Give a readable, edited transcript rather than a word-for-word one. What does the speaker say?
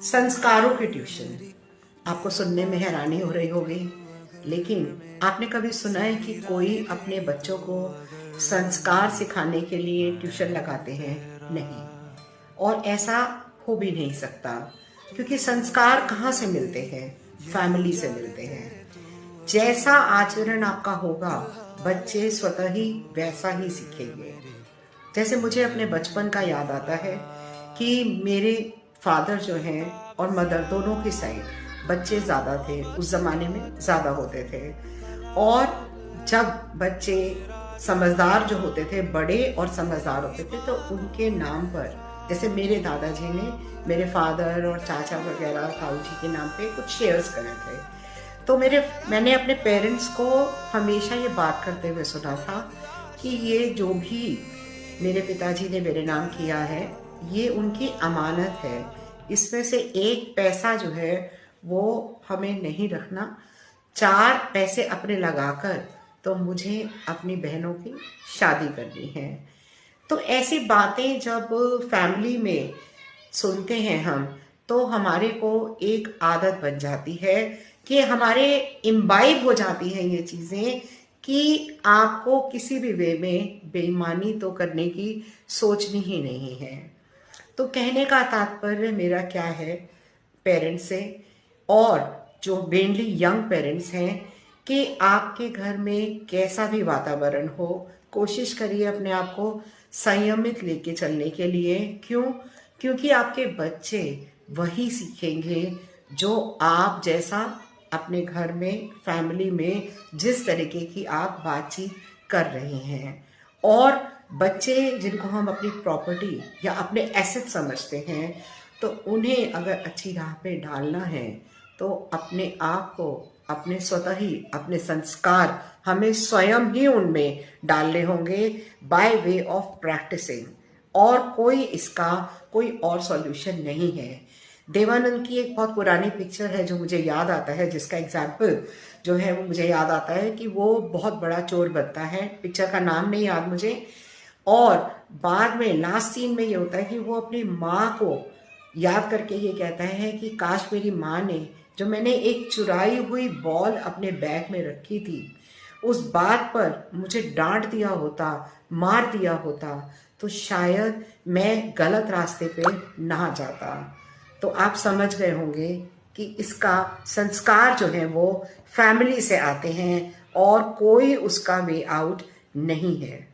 संस्कारों की ट्यूशन। आपको सुनने में हैरानी हो रही होगी, लेकिन आपने कभी सुना है कि कोई अपने बच्चों को संस्कार सिखाने के लिए ट्यूशन लगाते हैं? नहीं। और ऐसा हो भी नहीं सकता, क्योंकि संस्कार कहाँ से मिलते हैं? फैमिली से मिलते हैं। जैसा आचरण आपका होगा, बच्चे स्वतः ही वैसा ही सीखेंगे। जैसे मुझे अपने बचपन का याद आता है कि मेरे फादर जो हैं और मदर दोनों की साइड बच्चे ज़्यादा थे, उस ज़माने में ज़्यादा होते थे। और जब बच्चे समझदार जो होते थे, बड़े और समझदार होते थे, तो उनके नाम पर, जैसे मेरे दादाजी ने मेरे फादर और चाचा वगैरह ताऊ जी के नाम पे कुछ शेयर्स करे थे। तो मैंने अपने पेरेंट्स को हमेशा ये बात करते हुए सुना था कि ये जो भी मेरे पिताजी ने मेरे नाम किया है, ये उनकी अमानत है। इसमें से एक पैसा जो है वो हमें नहीं रखना। 4 पैसे अपने लगाकर तो मुझे अपनी बहनों की शादी करनी है। तो ऐसी बातें जब फैमिली में सुनते हैं हम, तो हमारे को एक आदत बन जाती है कि हमारे इम्बाइब हो जाती हैं ये चीज़ें कि आपको किसी भी वे में बेईमानी तो करने की सोचनी ही नहीं है। तो कहने का तात्पर्य मेरा क्या है पेरेंट्स से, और जो मेनली यंग पेरेंट्स हैं, कि आपके घर में कैसा भी वातावरण हो, कोशिश करिए अपने आप को संयमित लेके चलने के लिए। क्यों? क्योंकि आपके बच्चे वही सीखेंगे जो आप जैसा अपने घर में, फैमिली में जिस तरीके की आप बातचीत कर रहे हैं। और बच्चे जिनको हम अपनी प्रॉपर्टी या अपने एसेट समझते हैं, तो उन्हें अगर अच्छी राह पे डालना है, तो अपने आप को, अपने स्वतः ही अपने संस्कार हमें स्वयं ही उनमें डालने होंगे, बाय वे ऑफ प्रैक्टिसिंग। और कोई और सॉल्यूशन नहीं है। देवानंद की एक बहुत पुरानी पिक्चर है जो मुझे याद आता है, जिसका एग्जाम्पल जो है वो मुझे याद आता है कि वो बहुत बड़ा चोर बनता है। पिक्चर का नाम नहीं याद मुझे। और बाद में लास्ट सीन में ये होता है कि वो अपनी माँ को याद करके ये कहता है कि काश मेरी माँ ने, जो मैंने एक चुराई हुई बॉल अपने बैग में रखी थी, उस बात पर मुझे डांट दिया होता, मार दिया होता, तो शायद मैं गलत रास्ते पे ना जाता। तो आप समझ गए होंगे कि इसका संस्कार जो है वो फैमिली से आते हैं और कोई उसका वे आउट नहीं है।